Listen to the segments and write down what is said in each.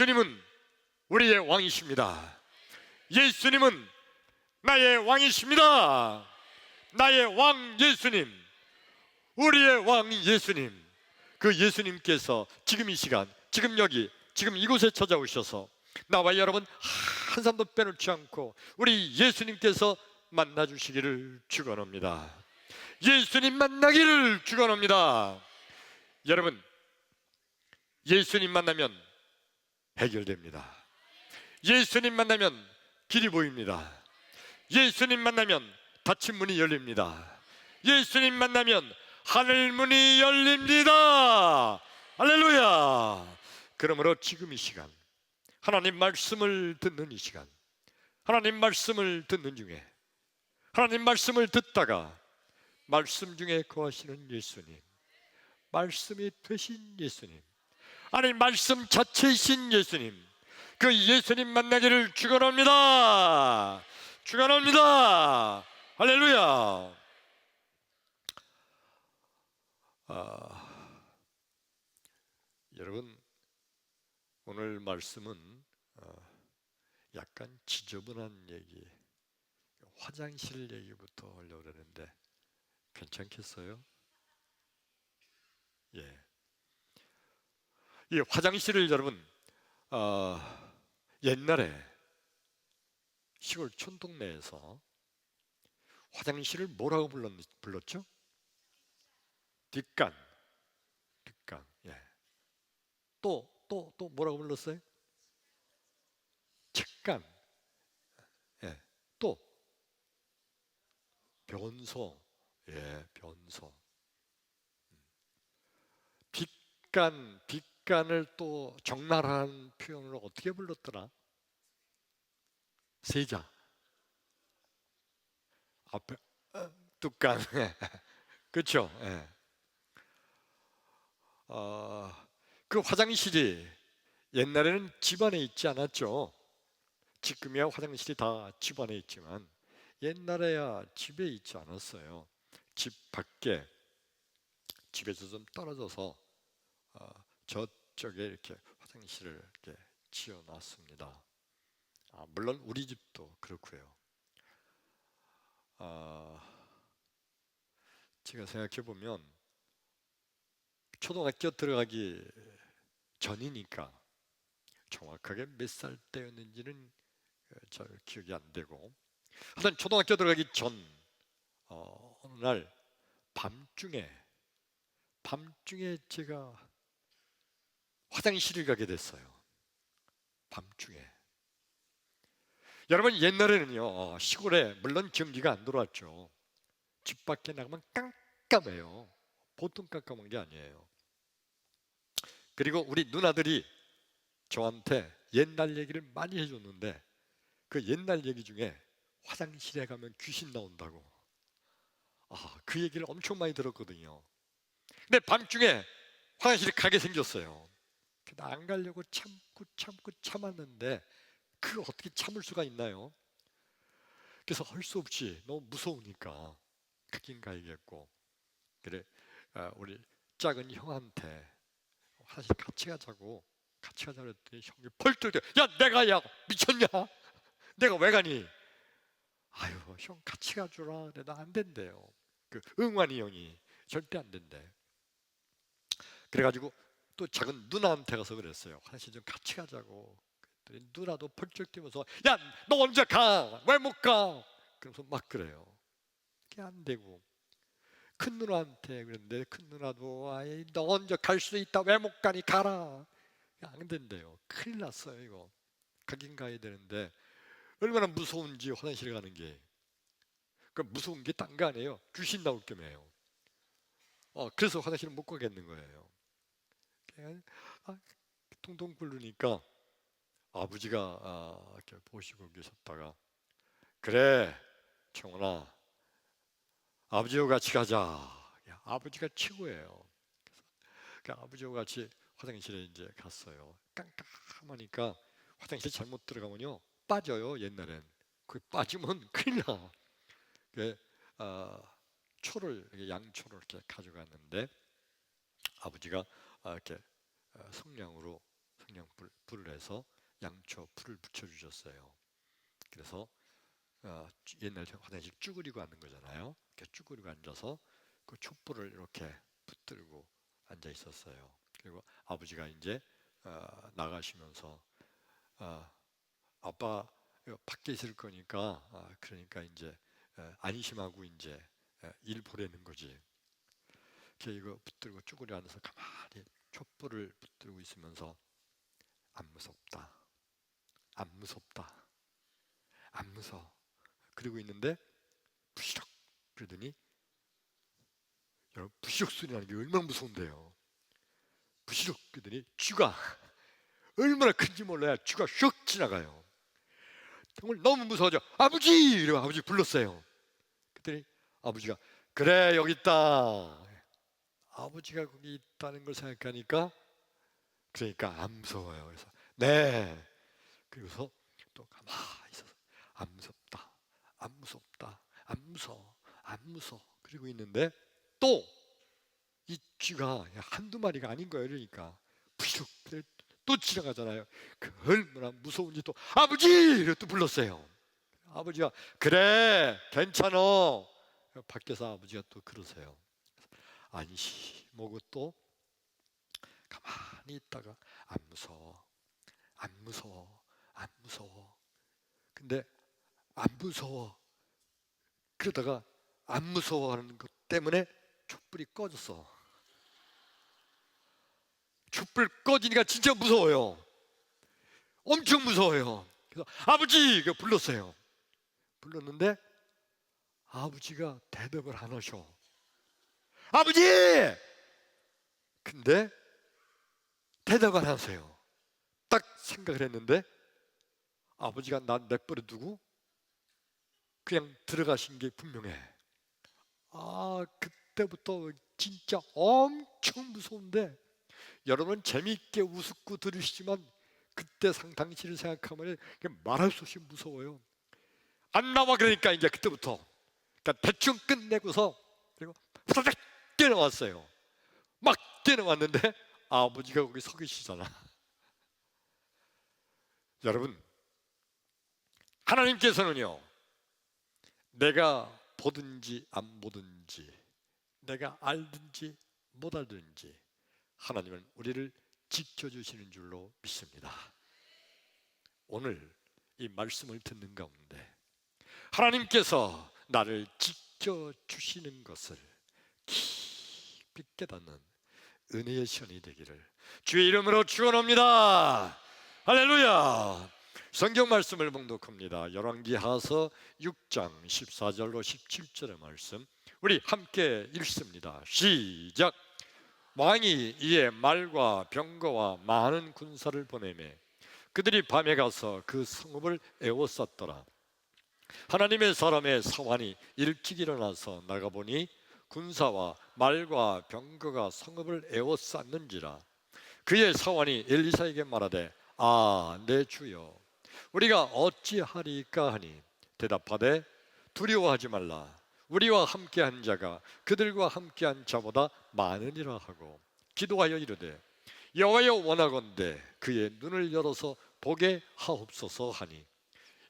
예수님은 우리의 왕이십니다. 예수님은 나의 왕이십니다. 나의 왕 예수님, 우리의 왕 예수님, 그 예수님께서 지금 이 시간, 지금 여기, 지금 이곳에 찾아오셔서 나와 여러분 한 사람도 빼놓지 않고 우리 예수님께서 만나주시기를 축원합니다. 예수님 만나기를 축원합니다. 여러분, 예수님 만나면 해결됩니다. 예수님 만나면 길이 보입니다. 예수님 만나면 닫힌 문이 열립니다. 예수님 만나면 하늘 문이 열립니다. 할렐루야. 그러므로 지금 이 시간, 하나님 말씀을 듣는 이 시간, 하나님 말씀을 듣는 중에, 하나님 말씀을 듣다가 말씀 중에 거하시는 예수님, 말씀이 되신 예수님, 아니 말씀 자체이신 예수님, 그 예수님 만나기를 축원합니다. 축원합니다. 할렐루야. 여러분, 오늘 말씀은 약간 지저분한 얘기, 화장실 얘기부터 하려고 그러는데 괜찮겠어요? 예. 이 화장실을 여러분, 옛날에 시골 촌동네에서 화장실을 뭐라고 불렀죠? 뒷간. 뒷간. 예. 또 뭐라고 불렀어요? 책간. 예. 또 변소. 예, 변소. 뒷간을 또 적나라한 표현으로 어떻게 불렀더라? 세자. 앞에 뚝간. 그렇죠? 예. 그 화장실이 옛날에는 집안에 있지 않았죠. 지금이야 화장실이 다 집안에 있지만 옛날에야 집에 있지 않았어요. 집 밖에, 집에서 좀 떨어져서 저쪽에 이렇게 화장실을 이렇게 지어놨습니다. 물론 우리 집도 그렇고요. 제가 생각해 보면 초등학교 들어가기 전이니까 정확하게 몇 살 때였는지는 잘 기억이 안 되고, 하여튼 초등학교 들어가기 전 어느 날 밤중에 제가 화장실을 가게 됐어요. 밤중에. 여러분, 옛날에는요, 시골에 물론 전기가 안 들어왔죠. 집 밖에 나가면 깜깜해요. 보통 깜깜한 게 아니에요. 그리고 우리 누나들이 저한테 옛날 얘기를 많이 해줬는데 그 옛날 얘기 중에 화장실에 가면 귀신 나온다고, 그 얘기를 엄청 많이 들었거든요. 근데 밤중에 화장실에 가게 생겼어요. 안 가려고 참고 참았는데 그걸 어떻게 참을 수가 있나요? 그래서 할 수 없이 너무 무서우니까 가긴 가야겠고, 그래 우리 작은 형한테 화장실 같이 가자고 그랬더니 형이 펄쩍 뛰어, 야 내가 미쳤냐? 내가 왜 가니? 아유 형 같이 가주라. 근데 나 안 된대요. 그 응환이 형이 절대 안 된대. 그래가지고 또 작은 누나한테 가서 그랬어요. 화장실 좀 같이 가자고. 그랬더니 누나도 펄쩍 뛰면서 야 너 언제 가? 왜 못 가? 그러면서 막 그래요. 그게 안 되고, 큰 누나한테 그랬는데 큰 누나도 아이 너 언제 갈 수 있다, 왜 못 가니 가라. 안 된대요. 큰일 났어요. 이거 가긴 가야 되는데 얼마나 무서운지 화장실 가는 게. 그 무서운 게 딴 거 아니에요. 귀신 나올 겸해요. 그래서 화장실을 못 가겠는 거예요. 통통 굴르니까 아버지가 이렇게 보시고 계셨다가 그래 청원아 아버지와 같이 가자. 아버지가 최고예요. 그래서 아버지와 같이 화장실에 이제 갔어요. 깜깜하니까 화장실 잘못 들어가면요 빠져요. 옛날엔 그 빠지면 큰일 나. 초를 양초를 이렇게 가져갔는데 아버지가 이렇게 성냥으로 불을 해서 양초 불을 붙여주셨어요. 그래서 옛날 화장실 쭈그리고 앉는 거잖아요. 이렇게 쭈그리고 앉아서 그 촛불을 이렇게 붙들고 앉아 있었어요. 그리고 아버지가 이제 나가시면서 아빠 밖에 있을 거니까 그러니까 이제 안심하고 이제 일 보내는 거지. 이렇게 이거 붙들고 쭈그려 앉아서 가만히 촛불을 붙들고 있으면서 안 무섭다, 안 무섭다, 안 무서워. 그러고 있는데 부시럭 그러더니 여러분 부시럭 소리 나는 게 얼마나 무서운데요. 부시럭 그러더니 쥐가 얼마나 큰지 몰라야 쥐가 슉 지나가요. 정말 너무 무서워져. 아버지! 이러고 아버지 불렀어요. 그랬더니 아버지가 그래 여기 있다. 아버지가 거기 있다는 걸 생각하니까 그러니까 안 무서워요. 그래서 네. 그리고서 또 가만히 있어서 안 무섭다, 안 무섭다, 안 무서워, 안 무서워. 그리고 있는데 또 이 쥐가 한두 마리가 아닌 거예요. 그러니까 부시럭 또 지나가잖아요. 그 얼마나 무서운지 또 아버지! 이렇게 또 불렀어요. 아버지가 그래 괜찮어. 밖에서 아버지가 또 그러세요. 안심하고 또 가만히 있다가 안 무서워, 안 무서워, 안 무서워. 근데 안 무서워. 그러다가 안 무서워하는 것 때문에 촛불이 꺼졌어. 촛불 꺼지니까 진짜 무서워요. 엄청 무서워요. 그래서 아버지! 불렀어요. 불렀는데 아버지가 대답을 안 하셔. 아버지! 근데 대답을 안 하세요. 딱 생각을 했는데 아버지가 난 내버려 두고 그냥 들어가신 게 분명해. 그때부터 진짜 엄청 무서운데 여러분 재미있게 우습고 들으시지만 그때 당시를 생각하면 말할 수 없이 무서워요. 안 나와 그러니까 이제 그때부터 그러니까 대충 끝내고서 그리고 후다닥 뛰어나왔어요. 막 뛰어나왔는데 아버지가 거기 서 계시잖아. 여러분 하나님께서는요 내가 보든지 안 보든지 내가 알든지 못 알든지 하나님은 우리를 지켜주시는 줄로 믿습니다. 오늘 이 말씀을 듣는 가운데 하나님께서 나를 지켜주시는 것을 깊이 깨닫는 은혜의 시간이 되기를 주의 이름으로 축원합니다. 할렐루야. 성경 말씀을 봉독합니다. 열왕기하서 6장 14절로 17절의 말씀 우리 함께 읽습니다. 시작. 왕이 이에 말과 병거와 많은 군사를 보내매 그들이 밤에 가서 그 성읍을 에워쌌더라. 하나님의 사람의 사환이 일찍 일어나서 나가보니 군사와 말과 병거가 성읍을 에워쌌는지라. 그의 사환이 엘리사에게 말하되 내 주여 우리가 어찌하리까 하니 대답하되 두려워하지 말라. 우리와 함께한 자가 그들과 함께한 자보다 많으니라 하고 기도하여 이르되 여호와여 원하건대 그의 눈을 열어서 보게 하옵소서 하니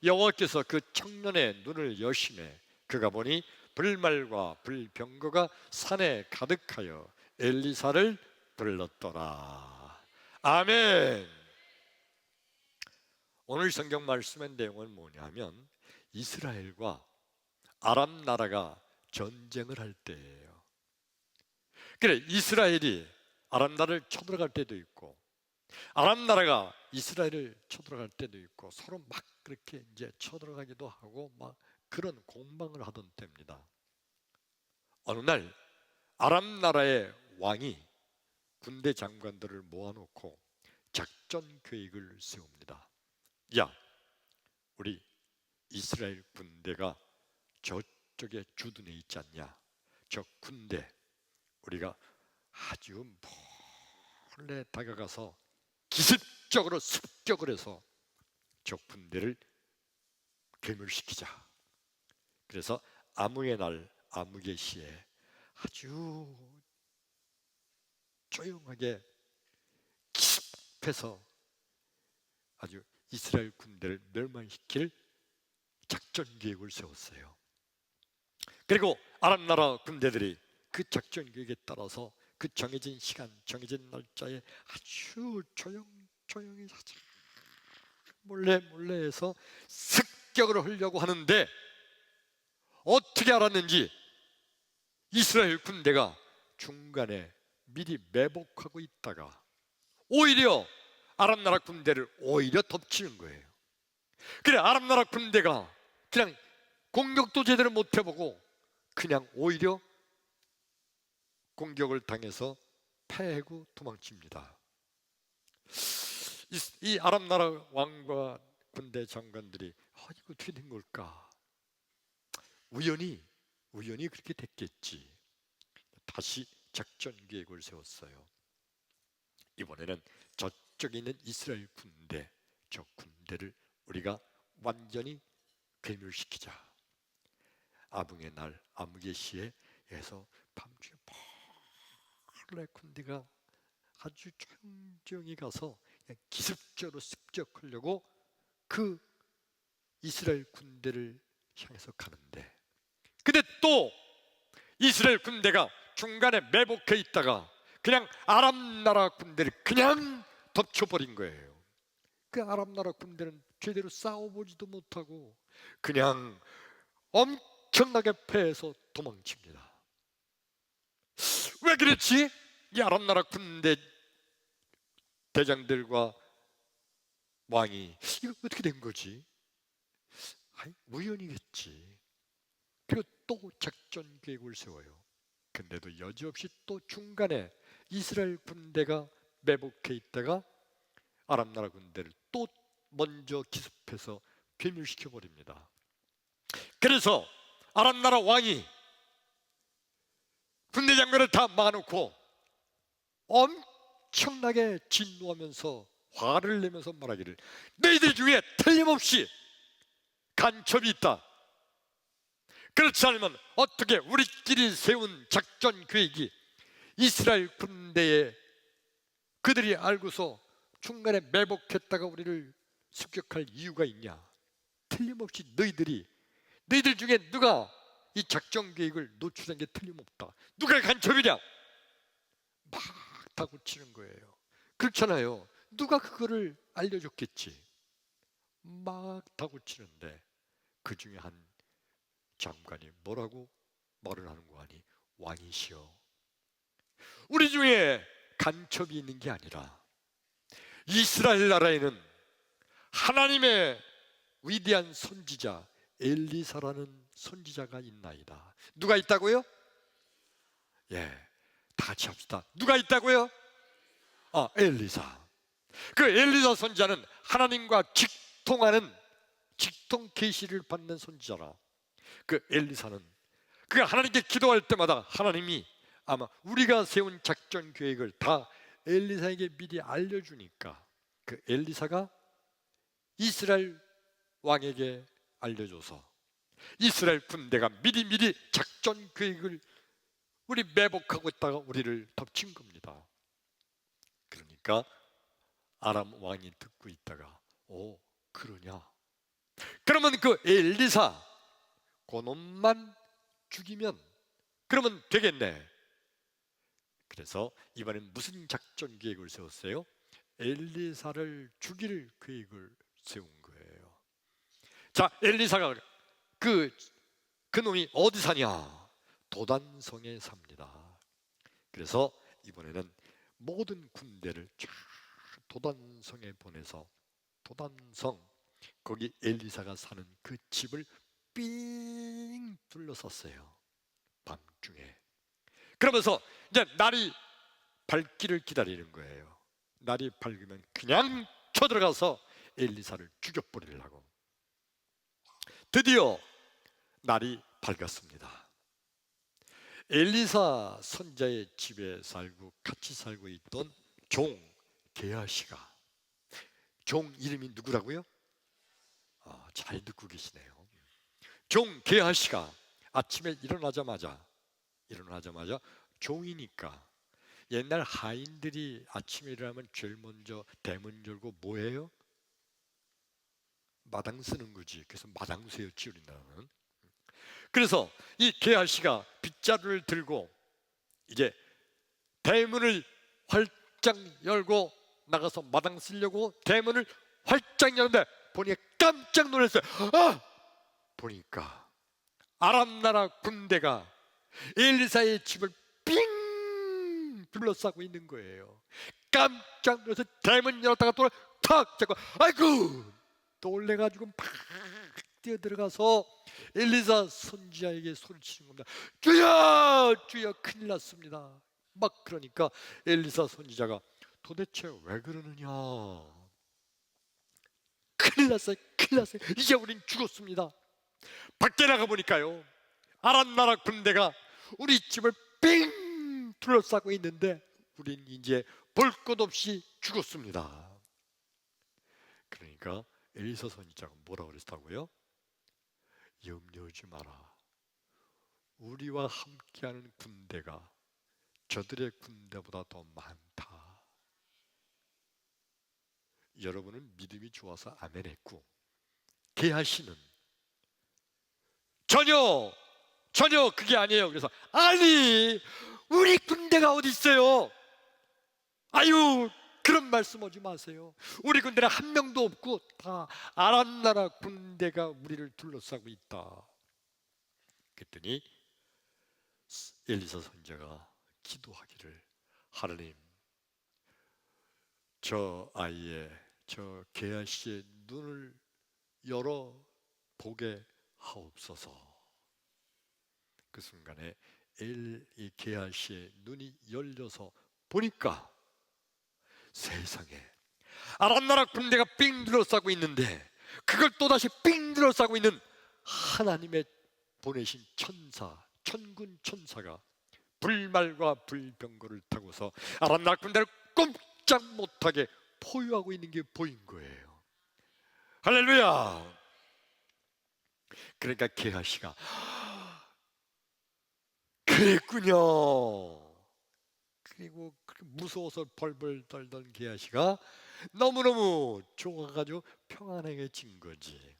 여호와께서 그 청년의 눈을 여시매 그가 보니 불말과 불병거가 산에 가득하여 엘리사를 불렀더라. 아멘. 오늘 성경 말씀의 내용은 뭐냐면 이스라엘과 아람 나라가 전쟁을 할 때예요. 그래 이스라엘이 아람 나라를 쳐들어갈 때도 있고 아람 나라가 이스라엘을 쳐들어갈 때도 있고 서로 막 그렇게 이제 쳐들어가기도 하고 막 그런 공방을 하던 때입니다. 어느 날 아람 나라의 왕이 군대 장관들을 모아놓고 작전 계획을 세웁니다. 야, 우리 이스라엘 군대가 저쪽에 주둔해 있지 않냐? 저 군대 우리가 아주 몰래 다가가서 기습적으로 습격을 해서 저 군대를 괴멸시키자. 그래서 아무의 날 아무개 시에 아주 조용하게 기습해서 아주 이스라엘 군대를 멸망시킬 작전 계획을 세웠어요. 그리고 아람 나라 군대들이 그 작전 계획에 따라서 그 정해진 시간, 정해진 날짜에 아주 조용히 몰래 해서 습격을 하려고 하는데, 어떻게 알았는지 이스라엘 군대가 중간에 미리 매복하고 있다가 오히려 아람 나라 군대를 오히려 덮치는 거예요. 그래, 아람 나라 군대가 그냥 공격도 제대로 못 해보고 그냥 오히려 공격을 당해서 패하고 도망칩니다. 이 아람 나라 왕과 군대 장관들이 이거 어떻게 된 걸까? 우연히 그렇게 됐겠지. 다시 작전 계획을 세웠어요. 이번에는 저쪽에 있는 이스라엘 군대, 저 군대를 우리가 완전히 괴멸시키자. 아붕의 날, 아무개 시에 해서 밤중에 몰래 군대가 아주 조용히 가서 그냥 기습적으로 습격하려고 그 이스라엘 군대를 향해서 가는데, 근데 또 이스라엘 군대가 중간에 매복해 있다가 그냥 아람 나라 군대를 그냥 덮쳐버린 거예요. 그 아람 나라 군대는 제대로 싸워보지도 못하고 그냥 엄청나게 패해서 도망칩니다. 왜 그랬지? 이 아람 나라 군대 대장들과 왕이 이거 어떻게 된 거지? 우연이겠지. 그리고 또 작전 계획을 세워요. 근데도 여지없이 또 중간에 이스라엘 군대가 매복해 있다가 아람 나라 군대를 또 먼저 기습해서 괴멸시켜 버립니다. 그래서 아람 나라 왕이 군대 장관을 다 막아놓고 엄청나게 진노하면서 화를 내면서 말하기를, 너희들 중에 틀림없이 간첩이 있다. 그렇지 않으면 어떻게 우리끼리 세운 작전 계획이 이스라엘 군대에 그들이 알고서 중간에 매복했다가 우리를 습격할 이유가 있냐? 틀림없이 너희들 중에 누가 이 작전 계획을 노출한 게 틀림없다. 누가 간첩이냐? 막 다구치는 거예요. 그렇잖아요. 누가 그거를 알려줬겠지. 막 다구치는데 그 중에 한 장관이 뭐라고 말을 하는 거 아니? 왕이시여, 우리 중에 간첩이 있는 게 아니라 이스라엘 나라에는 하나님의 위대한 선지자 엘리사라는 선지자가 있나이다. 누가 있다고요? 예, 다 같이 합시다. 누가 있다고요? 엘리사. 그 엘리사 선지자는 하나님과 직통 계시를 받는 선지자라. 그 엘리사는 그 하나님께 기도할 때마다 하나님이 아마 우리가 세운 작전 계획을 다 엘리사에게 미리 알려주니까 그 엘리사가 이스라엘 왕에게 알려줘서 이스라엘 군대가 미리 작전 계획을 우리 매복하고 있다가 우리를 덮친 겁니다. 그러니까 아람 왕이 듣고 있다가 그러냐? 그러면 그 엘리사 그놈만 죽이면 그러면 되겠네. 그래서 이번엔 무슨 작전 계획을 세웠어요? 엘리사를 죽일 계획을 세운 거예요. 자, 엘리사가 그 놈이 어디 사냐? 도단성에 삽니다. 그래서 이번에는 모든 군대를 쫙 도단성에 보내서 도단성, 거기 엘리사가 사는 그 집을 삥 둘러섰어요. 밤중에. 그러면서 이제 날이 밝기를 기다리는 거예요. 날이 밝으면 그냥 쳐들어가서 엘리사를 죽여버리려고. 드디어 날이 밝았습니다. 엘리사 선자의 집에 같이 살고 있던 종 게하시가, 종 이름이 누구라고요? 잘 듣고 계시네요. 종 게하시가 아침에 일어나자마자 종이니까 옛날 하인들이 아침에 일어나면 제일 먼저 대문 열고 뭐해요? 마당 쓰는 거지. 그래서 마당쇠였지 우리나라는. 그래서 이 게하시가 빗자루를 들고 이제 대문을 활짝 열고 나가서 마당 쓰려고 대문을 활짝 열는데 보니까 깜짝 놀랐어요. 보니까 아람 나라 군대가 엘리사의 집을 삥 둘러싸고 있는 거예요. 깜짝 놀라서 대문 열었다가 또 탁 잡고 아이고 놀래가지고 막 뛰어들어가서 엘리사 선지자에게 소리치는 겁니다. 주여 주여 큰일 났습니다. 막 그러니까 엘리사 선지자가 도대체 왜 그러느냐, 큰일 났어요 큰일 났어요, 이제 우린 죽었습니다. 밖에 나가 보니까요 아람 나라 군대가 우리 집을 삥 둘러싸고 있는데 우린 이제 볼 것 없이 죽었습니다. 그러니까 엘리사 선지자가 뭐라 그랬다고요? 염려하지 마라. 우리와 함께하는 군대가 저들의 군대보다 더 많다. 여러분은 믿음이 좋아서 아멘했고 게하시는 전혀 그게 아니에요. 그래서 아니 우리 군대가 어디 있어요? 아유 그런 말씀하지 마세요. 우리 군대는 한 명도 없고 다 아람 나라 군대가 우리를 둘러싸고 있다. 그랬더니 엘리사 선지자가 기도하기를, 하나님 저 아이의 저 게하시의 눈을 열어 보게 하옵소서. 그 순간에 이 게하시의 눈이 열려서 보니까 세상에 아람 나라 군대가 삥 둘러싸고 있는데 그걸 또다시 삥 둘러싸고 있는 하나님의 보내신 천사, 천군 천사가 불말과 불병거를 타고서 아람 나라 군대를 꼼짝 못하게 포위하고 있는 게 보인 거예요. 할렐루야. 그러니까 게하시가 그랬군요. 그리고 무서워서 벌벌 떨던 게하시가 너무너무 좋아가지고 평안해진 거지.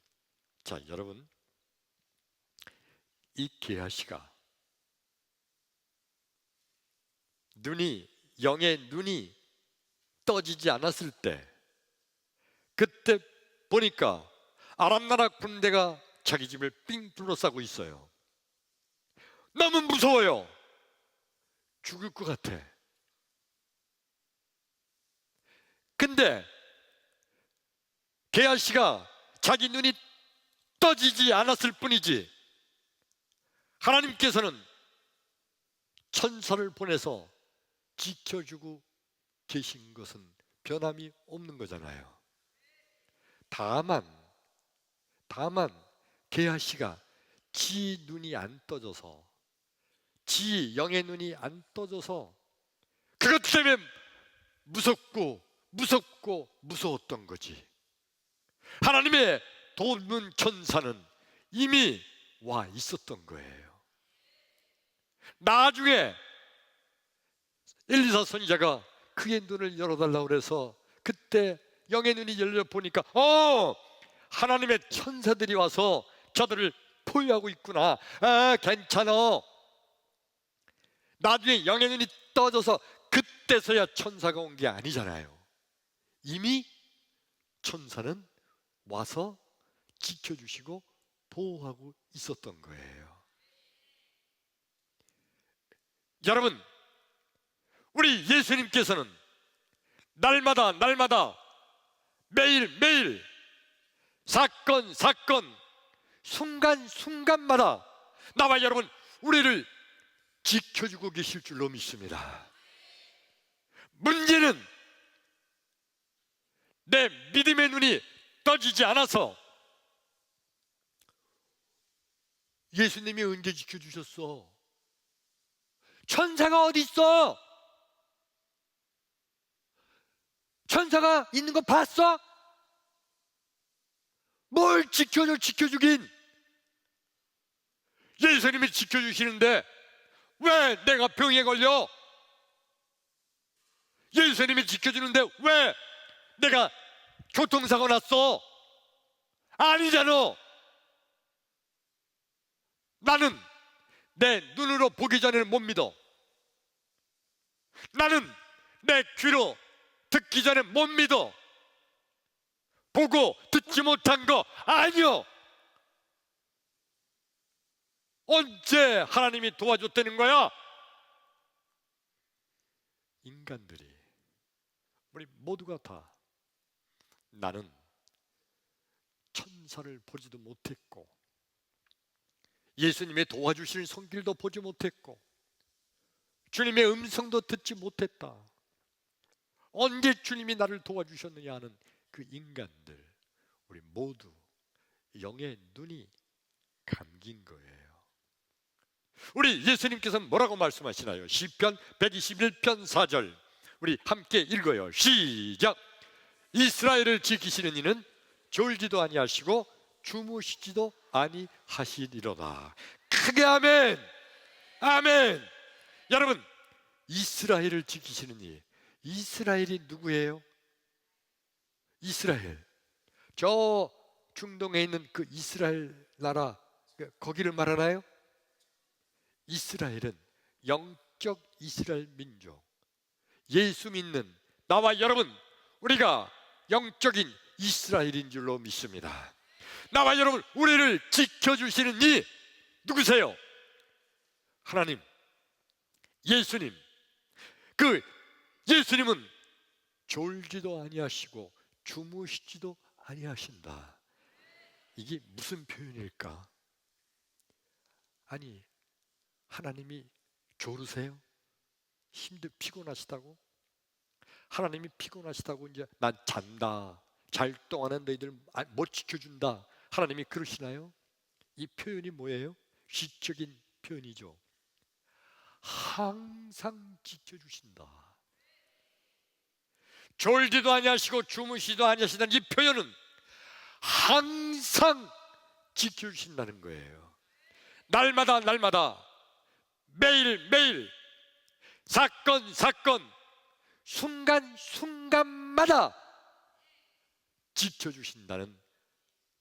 자 여러분, 이 게하시가 영의 눈이 떠지지 않았을 때, 그때 보니까 아람 나라 군대가 자기 집을 삥 둘러싸고 있어요. 너무 무서워요. 죽을 것 같아. 근데 게하시가 자기 눈이 떠지지 않았을 뿐이지 하나님께서는 천사를 보내서 지켜주고 계신 것은 변함이 없는 거잖아요. 다만 게하시가 지 눈이 안 떠져서, 지 영의 눈이 안 떠져서 그것 때문에 무서웠던 거지. 하나님의 돕는 천사는 이미 와 있었던 거예요. 나중에 엘리사 선지자가 그의 눈을 열어달라고 그래서 그때 영의 눈이 열려 보니까 하나님의 천사들이 와서 저들을 포위하고 있구나. 괜찮아. 나중에 영의 눈이 떠져서 그때서야 천사가 온 게 아니잖아요. 이미 천사는 와서 지켜주시고 보호하고 있었던 거예요. 여러분, 우리 예수님께서는 날마다 매일 사건 순간마다 나와 여러분 우리를 지켜주고 계실 줄로 믿습니다. 문제는 내 믿음의 눈이 떠지지 않아서 예수님이 언제 지켜주셨어? 천사가 어디 있어? 천사가 있는 거 봤어? 뭘 지켜주긴. 예수님이 지켜주시는데 왜 내가 병에 걸려? 예수님이 지켜주는데 왜 내가 교통사고 났어? 아니잖아. 나는 내 눈으로 보기 전에는 못 믿어. 나는 내 귀로 듣기 전에 못 믿어. 보고 듣지 못한 거 아니요. 언제 하나님이 도와줬다는 거야? 인간들이, 우리 모두가 다 나는 천사를 보지도 못했고 예수님의 도와주시는 손길도 보지 못했고 주님의 음성도 듣지 못했다. 언제 주님이 나를 도와주셨느냐 하는 그 인간들, 우리 모두 영의 눈이 감긴 거예요. 우리 예수님께서는 뭐라고 말씀하시나요? 시편 121편 4절 우리 함께 읽어요. 시작. 이스라엘을 지키시는 이는 졸지도 아니하시고 주무시지도 아니하시리로다. 크게 아멘. 아멘. 여러분, 이스라엘을 지키시는 이, 이스라엘이 누구예요? 이스라엘, 저 중동에 있는 그 이스라엘 나라, 거기를 말하나요? 이스라엘은 영적 이스라엘 민족, 예수 믿는 나와 여러분, 우리가 영적인 이스라엘인 줄로 믿습니다. 나와 여러분, 우리를 지켜주시는 이 누구세요? 하나님, 예수님. 그 예수님은 졸지도 아니하시고 주무시지도 아니하신다. 이게 무슨 표현일까? 아니, 하나님이 졸으세요? 피곤하시다고? 하나님이 피곤하시다고 이제 난 잔다, 잘 동안은 너희들 못 지켜준다, 하나님이 그러시나요? 이 표현이 뭐예요? 시적인 표현이죠. 항상 지켜주신다. 졸지도 아니하시고 주무시지도 아니하신다는 이 표현은 항상 지켜주신다는 거예요. 날마다 날마다, 매일매일, 사건 순간순간마다 지켜주신다는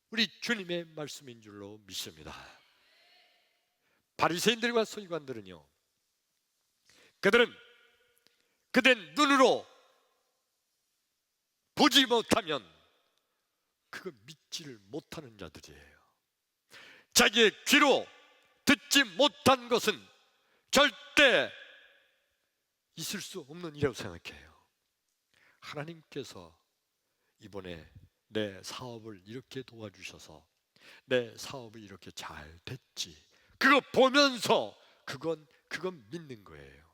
우리 주님의 말씀인 줄로 믿습니다. 바리새인들과 서기관들은요, 그들은 그দের 눈으로 보지 못하면 그거 믿지를 못하는 자들이에요. 자기의 귀로 듣지 못한 것은 절대 있을 수 없는 일이라고 생각해요. 하나님께서 이번에 내 사업을 이렇게 도와주셔서 내 사업이 이렇게 잘 됐지, 그거 보면서 그건 믿는 거예요.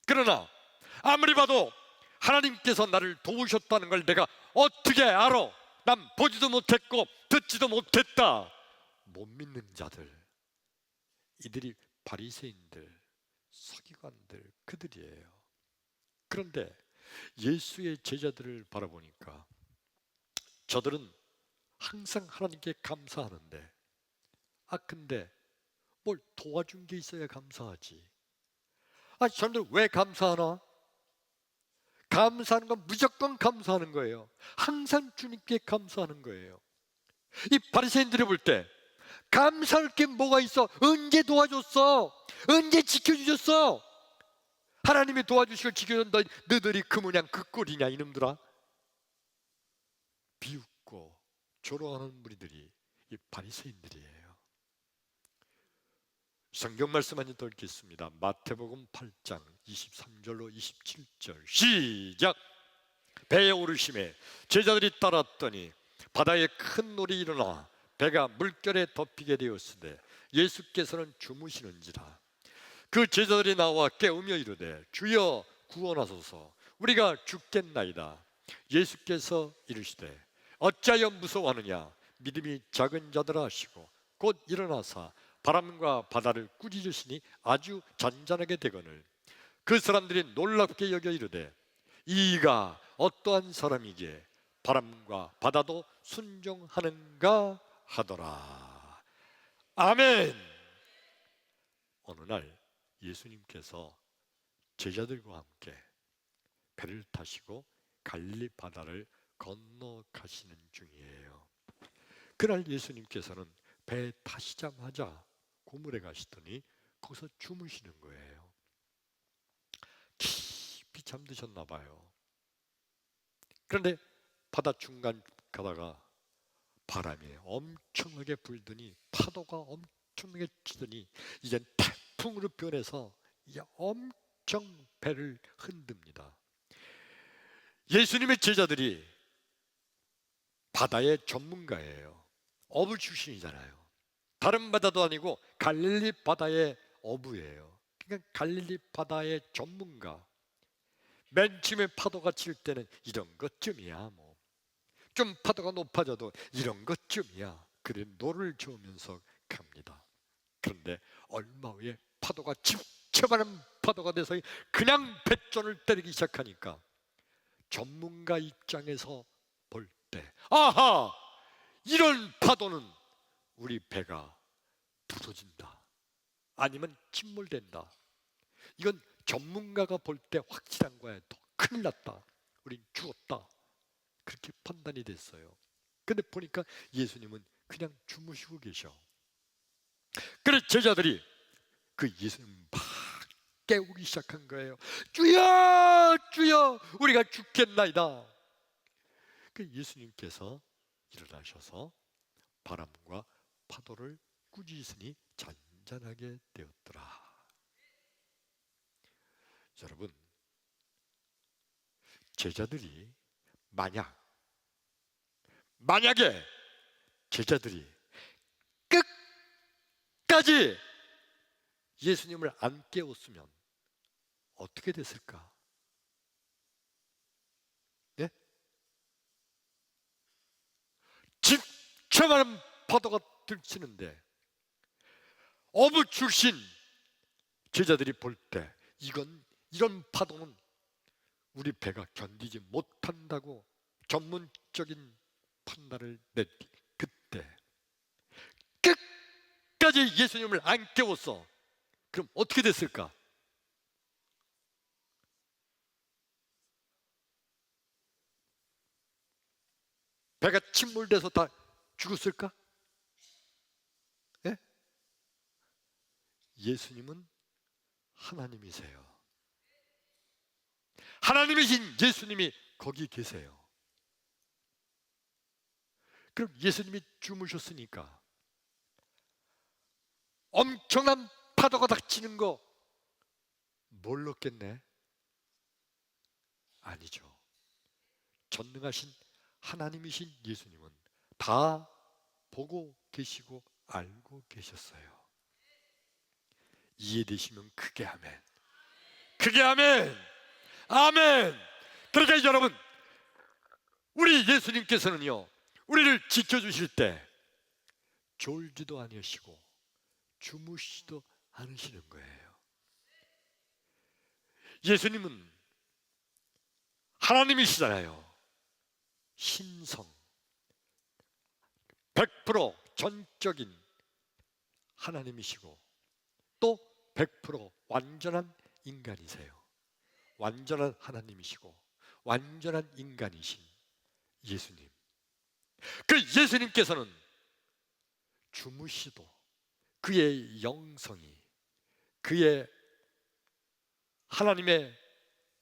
그러나 아무리 봐도 하나님께서 나를 도우셨다는 걸 내가 어떻게 알아? 난 보지도 못했고 듣지도 못했다. 못 믿는 자들, 이들이 바리새인들, 서기관들, 그들이에요. 그런데 예수의 제자들을 바라보니까 저들은 항상 하나님께 감사하는데, 근데 뭘 도와준 게 있어야 감사하지. 저들 왜 감사하나? 감사하는 건 무조건 감사하는 거예요. 항상 주님께 감사하는 거예요. 이 바리새인들이 볼 때 감사할 게 뭐가 있어? 언제 도와줬어? 언제 지켜주셨어? 하나님이 도와주시고 지켜준다, 너희들이 그 모양 그 꼴이냐 이놈들아? 비웃고 조롱하는 무리들이 이 바리새인들이에요. 성경 말씀 한 번 더 읽겠습니다. 마태복음 8장 23절로 27절 시작. 배에 오르심에 제자들이 따랐더니 바다에 큰 놀이 일어나 배가 물결에 덮이게 되었으되 예수께서는 주무시는지라. 그 제자들이 나와 깨우며 이르되 주여 구원하소서, 우리가 죽겠나이다. 예수께서 이르시되 어찌하여 무서워하느냐, 믿음이 작은 자들아 하시고 곧 일어나사 바람과 바다를 꾸짖으시니 아주 잔잔하게 되거늘 그 사람들이 놀랍게 여겨 이르되 이가 어떠한 사람이기에 바람과 바다도 순종하는가 하더라. 아멘. 어느 날 예수님께서 제자들과 함께 배를 타시고 갈릴리 바다를 건너가시는 중이에요. 그날 예수님께서는 배에 타시자마자 고물에 가시더니 거기서 주무시는 거예요. 깊이 잠드셨나 봐요. 그런데 바다 중간 가다가 바람이 엄청나게 불더니 파도가 엄청나게 치더니 이젠 태풍으로 변해서 이제 엄청 배를 흔듭니다. 예수님의 제자들이 바다의 전문가예요. 어부 출신이잖아요. 다른 바다도 아니고 갈릴리 바다의 어부예요. 그러니까 갈릴리 바다의 전문가. 맨 처음에 파도가 칠 때는 이런 것쯤이야 뭐. 좀 파도가 높아져도 이런 것쯤이야. 그래 노를 저으면서 갑니다. 그런데 얼마 후에 파도가 집채만한 파도가 돼서 그냥 배전을 때리기 시작하니까 전문가 입장에서 볼 때 아하! 이런 파도는 우리 배가 부서진다. 아니면 침몰된다. 이건 전문가가 볼 때 확실한 거야. 더 큰일 났다. 우린 죽었다. 그렇게 판단이 됐어요. 근데 보니까 예수님은 그냥 주무시고 계셔. 그래서 제자들이 그 예수님 막 깨우기 시작한 거예요. 주여! 주여! 우리가 죽겠나이다. 그 예수님께서 일어나셔서 바람과 파도를 꾸짖으니 잔잔하게 되었더라. 여러분, 제자들이 만약에 제자들이 끝까지 예수님을 안 깨웠으면 어떻게 됐을까? 네? 집채만한 파도가 들치는데 어부 출신 제자들이 볼 때 이런 파도는 우리 배가 견디지 못한다고 전문적인 판단을 냈 그때 끝까지 예수님을 안 깨웠어. 그럼 어떻게 됐을까? 배가 침몰돼서 다 죽었을까? 예? 예수님은 하나님이세요. 하나님이신 예수님이 거기 계세요. 그럼 예수님이 주무셨으니까 엄청난 파도가 닥치는 거 몰랐겠네? 아니죠. 전능하신 하나님이신 예수님은 다 보고 계시고 알고 계셨어요. 이해되시면 크게 아멘. 크게 아멘. 아멘. 그러니까 여러분, 우리 예수님께서는요, 우리를 지켜주실 때 졸지도 않으시고 주무시지도 않으시는 거예요. 예수님은 하나님이시잖아요. 신성 100% 전적인 하나님이시고 또 100% 완전한 인간이세요. 완전한 하나님이시고 완전한 인간이신 예수님. 그 예수님께서는 주무시도 그의 영성이, 그의 하나님의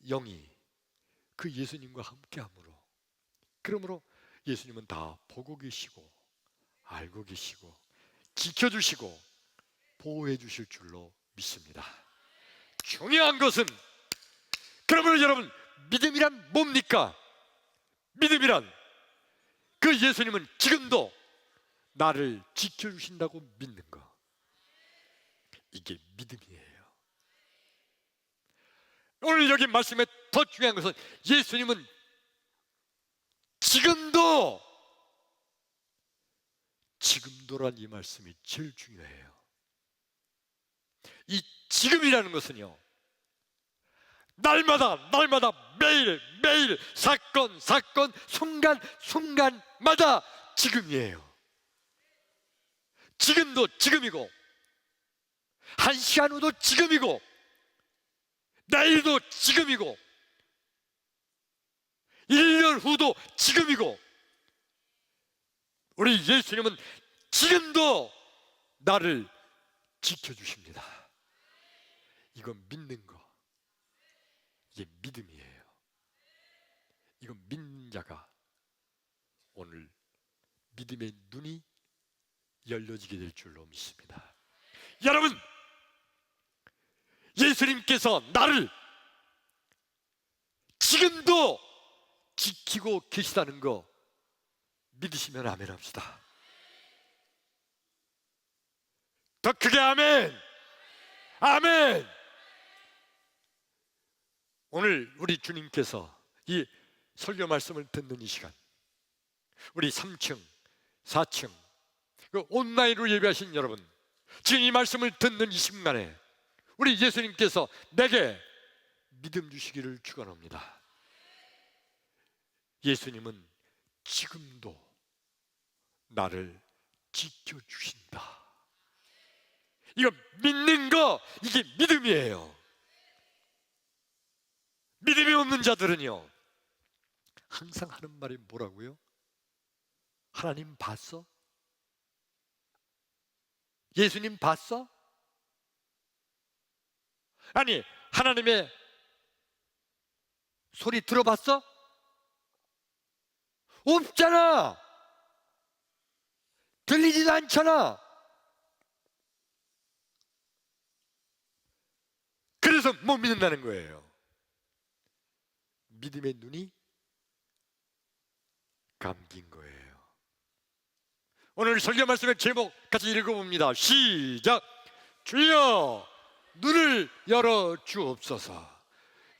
영이 그 예수님과 함께함으로, 그러므로 예수님은 다 보고 계시고 알고 계시고 지켜주시고 보호해 주실 줄로 믿습니다. 중요한 것은, 그러므로 여러분, 믿음이란 뭡니까? 믿음이란 그 예수님은 지금도 나를 지켜주신다고 믿는 거, 이게 믿음이에요. 오늘 여기 말씀에 더 중요한 것은 예수님은 지금도란 이 말씀이 제일 중요해요. 이 지금이라는 것은요, 날마다 매일 사건 순간마다 지금이에요. 지금도 지금이고, 한 시간 후도 지금이고, 내일도 지금이고, 1년 후도 지금이고, 우리 예수님은 지금도 나를 지켜주십니다. 이건 믿는 거, 이게 믿음이에요. 이건 믿는 자가 오늘 믿음의 눈이 열려지게 될 줄로 믿습니다. 여러분, 예수님께서 나를 지금도 지키고 계시다는 거 믿으시면 아멘 합시다. 더 크게 아멘! 아멘! 오늘 우리 주님께서 이 설교 말씀을 듣는 이 시간, 우리 3층, 4층 온라인으로 예배하신 여러분, 지금 이 말씀을 듣는 이 순간에 우리 예수님께서 내게 믿음 주시기를 축원합니다. 예수님은 지금도 나를 지켜주신다. 이거 믿는 거, 이게 믿음이에요. 믿음이 없는 자들은요, 항상 하는 말이 뭐라고요? 하나님 봤어? 예수님 봤어? 아니, 하나님의 소리 들어봤어? 없잖아. 들리지도 않잖아. 그래서 못 믿는다는 거예요. 믿음의 눈이 감긴 거예요. 오늘 설교 말씀의 제목 같이 읽어봅니다. 시작. 주여 눈을 열어 주옵소서.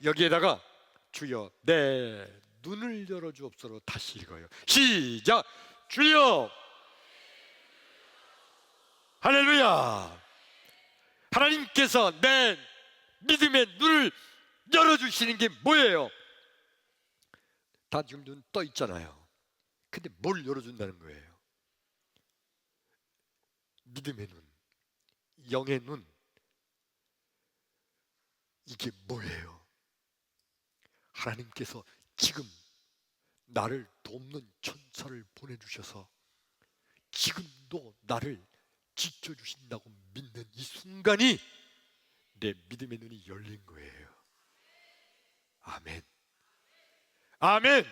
여기에다가 주여 내 눈을 열어 주옵소서 다시 읽어요. 시작. 주여. 할렐루야. 하나님께서 내 믿음의 눈을 열어주시는 게 뭐예요? 다 지금 눈 떠 있잖아요. 근데 뭘 열어준다는 거예요? 믿음의 눈, 영의 눈, 이게 뭐예요? 하나님께서 지금 나를 돕는 천사를 보내주셔서 지금도 나를 지켜주신다고 믿는 이 순간이 내 믿음의 눈이 열린 거예요. 아멘. 아멘.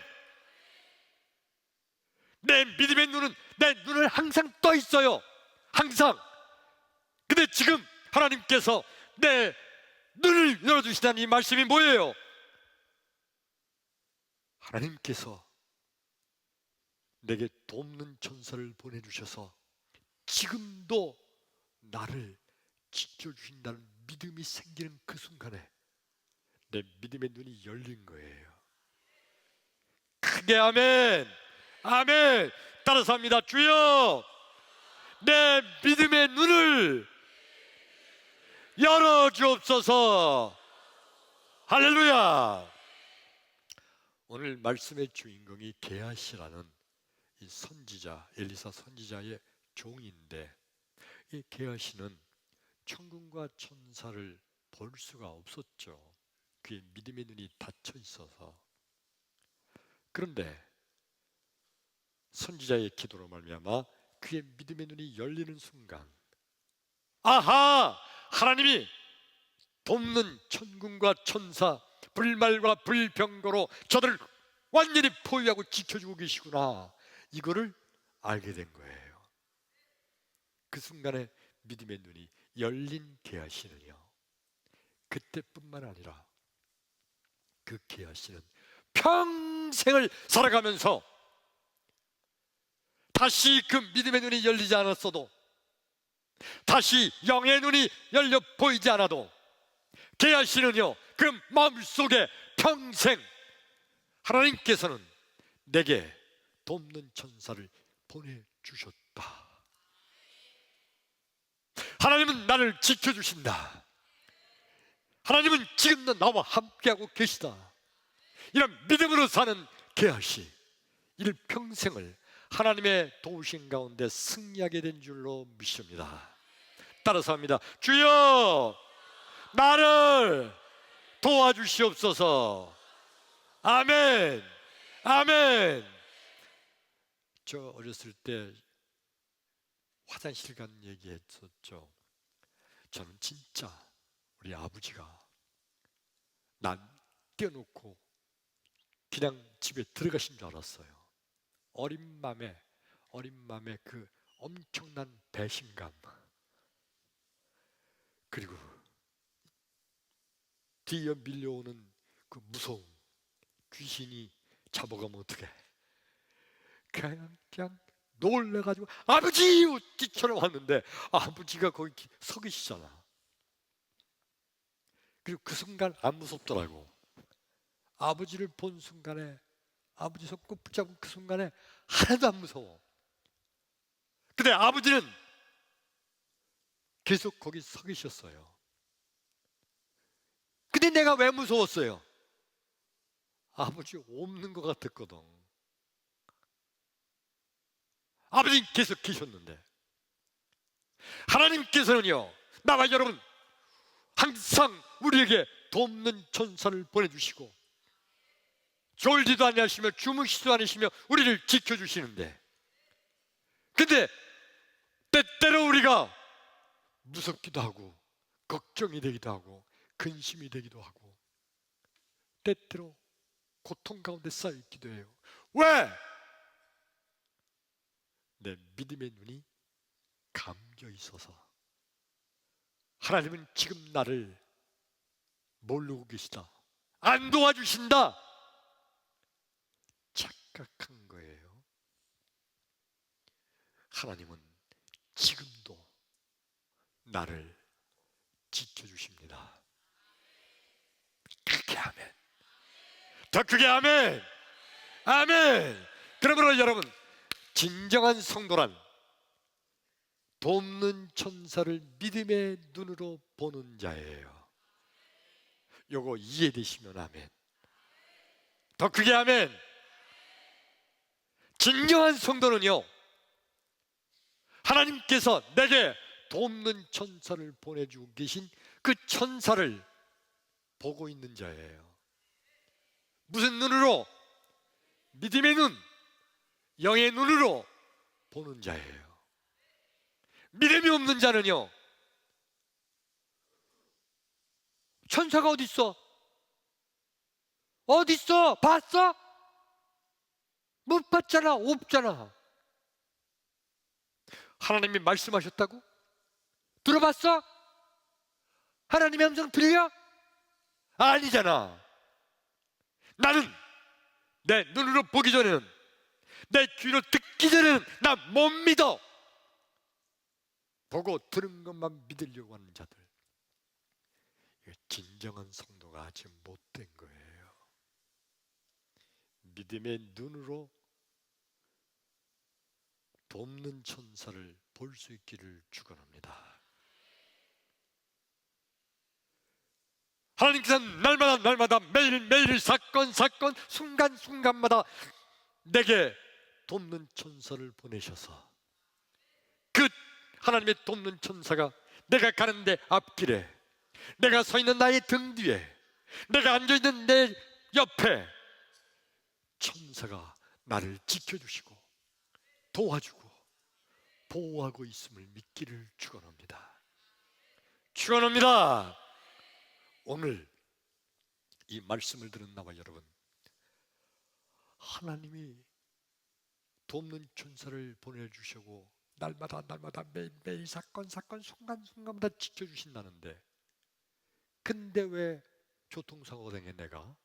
내 믿음의 눈은, 내 눈을 항상 떠 있어요. 항상. 근데 지금 하나님께서 내 눈을 열어주시다는 이 말씀이 뭐예요? 하나님께서 내게 돕는 천사를 보내주셔서 지금도 나를 지켜주신다는 믿음이 생기는 그 순간에 내 믿음의 눈이 열린 거예요. 크게 아멘. 아멘. 따라서 합니다. 주여 내 믿음의 눈을 열어 주옵소서. 할렐루야. 오늘 말씀의 주인공이 게하시라는 이 선지자, 엘리사 선지자의 종인데, 이 게하시는 천군과 천사를 볼 수가 없었죠. 그의 믿음의 눈이 닫혀 있어서. 그런데 선지자의 기도로 말미암아 그의 믿음의 눈이 열리는 순간, 아하! 하나님이 돕는 천군과 천사, 불말과 불병거로 저들을 완전히 포위하고 지켜주고 계시구나, 이거를 알게 된 거예요. 그 순간에 믿음의 눈이 열린 게하시는요, 그때뿐만 아니라 그 게하시는 평생을 살아가면서 다시 그 믿음의 눈이 열리지 않았어도, 다시 영의 눈이 열려 보이지 않아도 게하시는요, 그 마음속에 평생 하나님께서는 내게 돕는 천사를 보내주셨다. 하나님은 나를 지켜주신다. 하나님은 지금도 나와 함께하고 계시다. 이런 믿음으로 사는 게하시, 일평생을 하나님의 도우신 가운데 승리하게 된 줄로 믿습니다. 따라서 합니다. 주여 나를 도와주시옵소서. 아멘. 아멘. 저 어렸을 때 화장실 간 얘기했었죠. 저는 진짜 우리 아버지가 난 떼어놓고 그냥 집에 들어가신 줄 알았어요. 어린 마음에 그 엄청난 배신감, 그리고 뒤에 밀려오는 그 무서움, 귀신이 잡아가면 어떡해. 그냥 놀래가지고 아버지! 뛰쳐나왔는데 아버지가 거기 서 계시잖아. 그리고 그 순간 안 무섭더라고. 아버지를 본 순간에, 아버지 손꼭 붙잡은 그 순간에 하나도 안 무서워. 근데 아버지는 계속 거기 서 계셨어요. 근데 내가 왜 무서웠어요? 아버지 없는 것 같았거든. 아버지 계속 계셨는데, 하나님께서는요, 나와 여러분 항상 우리에게 돕는 천사를 보내주시고 졸지도 않으시며 주무시지도 않으시며 우리를 지켜주시는데, 근데 때때로 우리가 무섭기도 하고 걱정이 되기도 하고 근심이 되기도 하고 때때로 고통 가운데 쌓여있기도 해요. 왜? 내 믿음의 눈이 감겨 있어서. 하나님은 지금 나를 모르고 계시다, 안 도와주신다 착각한 거예요. 하나님은 지금도 나를 지켜주십니다. 크게 아멘. 더 크게 아멘. 아멘. 그러므로 여러분, 진정한 성도란 돕는 천사를 믿음의 눈으로 보는 자예요. 요거 이해되시면 아멘. 더 크게 아멘. 진정한 성도는요, 하나님께서 내게 돕는 천사를 보내주고 계신 그 천사를 보고 있는 자예요. 무슨 눈으로? 믿음의 눈, 영의 눈으로 보는 자예요. 믿음이 없는 자는요, 천사가 어디 있어? 어디 있어? 봤어? 못 봤잖아. 없잖아. 하나님이 말씀하셨다고? 들어봤어? 하나님의 음성 들려? 아니잖아. 나는 내 눈으로 보기 전에는, 내 귀로 듣기 전에는 나 못 믿어. 보고 들은 것만 믿으려고 하는 자들, 진정한 성도가 아직 못된 거예요. 믿음의 눈으로 돕는 천사를 볼 수 있기를 축원합니다. 하나님께서는 날마다 매일 사건 순간순간마다 내게 돕는 천사를 보내셔서, 그 하나님의 돕는 천사가 내가 가는데 앞길에, 내가 서 있는 나의 등 뒤에, 내가 앉아있는 내 옆에 천사가 나를 지켜주시고 도와주고 보호하고 있음을 믿기를 축원합니다. 축원합니다. 오늘 이 말씀을 들은 나와 여러분, 하나님이 돕는 천사를 보내주시고 날마다 매일 사건 순간순간마다 지켜주신다는데, 근데 왜 교통사고 당해 내가?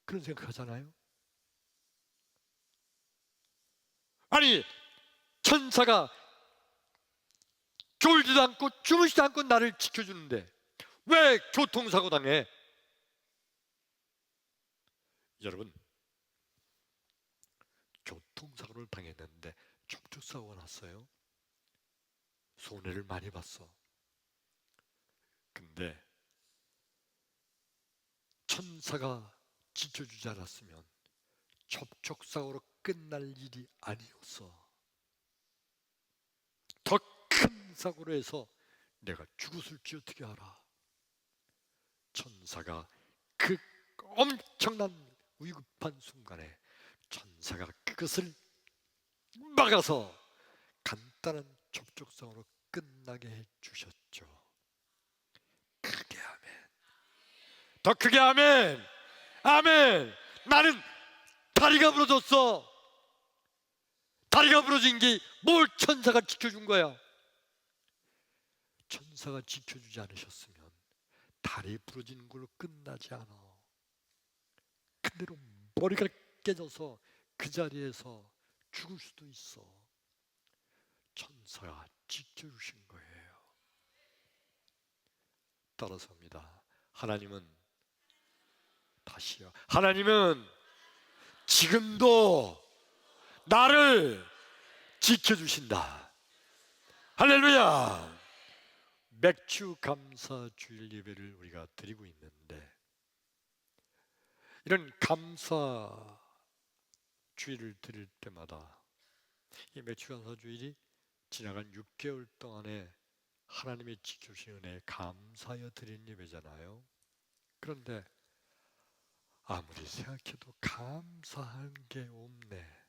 그런 생각하잖아요. 아니, 천사가 졸지도 않고 주무시지도 않고 나를 지켜주는데 왜 교통사고 당해? 여러분, 교통사고를 당했는데 접촉사고가 났어요. 손해를 많이 봤어. 근데 천사가 지켜주지 않았으면 접촉사고로 끝날 일이 아니었어. 더 큰 사고로 해서 내가 죽었을지 어떻게 알아? 천사가 그 엄청난 위급한 순간에 천사가 그것을 막아서 간단한 접촉성으로 끝나게 해주셨죠. 크게 아멘. 더 크게 아멘. 아멘. 나는 다리가 부러졌어. 다리가 부러진 게 뭘 천사가 지켜준 거야? 천사가 지켜주지 않으셨으면 다리 부러진 걸로 끝나지 않아. 그대로 머리가 깨져서 그 자리에서 죽을 수도 있어. 천사가 지켜주신 거예요. 따라서입니다. 하나님은 다시요. 하나님은 지금도 나를 지켜주신다. 할렐루야. 맥주 감사 주일 예배를 우리가 드리고 있는데, 이런 감사 주일을 드릴 때마다 이 맥주 감사 주일이 지나간 6개월 동안에 하나님의 지켜주신 은혜에 감사하여 드린 예배잖아요. 그런데 아무리 생각해도 감사한 게 없네.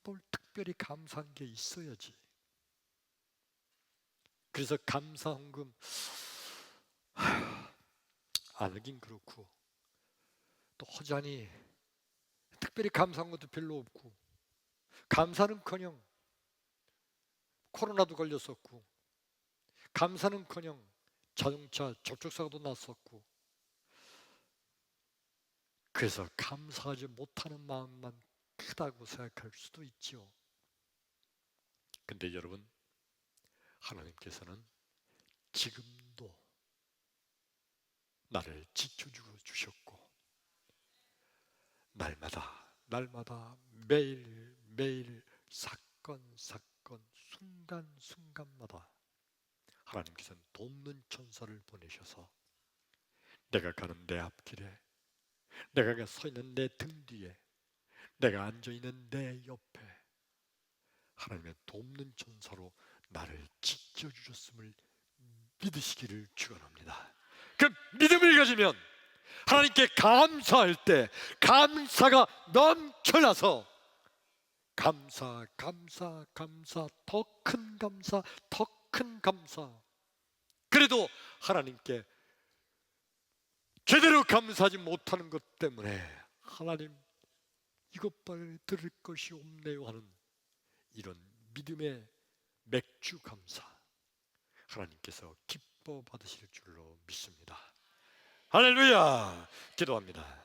뭘 특별히 감사한 게 있어야지. 그래서 감사 헌금 안 하긴 그렇고, 또 허자니 특별히 감사한 것도 별로 없고, 감사는커녕 코로나도 걸렸었고, 감사는커녕 자동차 접촉사고도 났었고, 그래서 감사하지 못하는 마음만 크다고 생각할 수도 있죠. 근데 여러분, 하나님께서는 지금도 나를 지켜주고 주셨고, 날마다 매일 사건 순간순간마다 하나님께서는 돕는 천사를 보내셔서 내가 가는 내 앞길에, 내가 서 있는 내 등 뒤에, 내가 앉아 있는 내 옆에 하나님의 돕는 천사로 나를 지켜주셨음을 믿으시기를 축원합니다. 그 믿음을 가지면 하나님께 감사할 때 감사가 넘쳐나서 감사, 더 큰 감사. 그래도 하나님께 제대로 감사하지 못하는 것 때문에 하나님 이것밖에 들을 것이 없네요 하는 이런 믿음의 맥주 감사, 하나님께서 기뻐 받으실 줄로 믿습니다. 할렐루야. 기도합니다.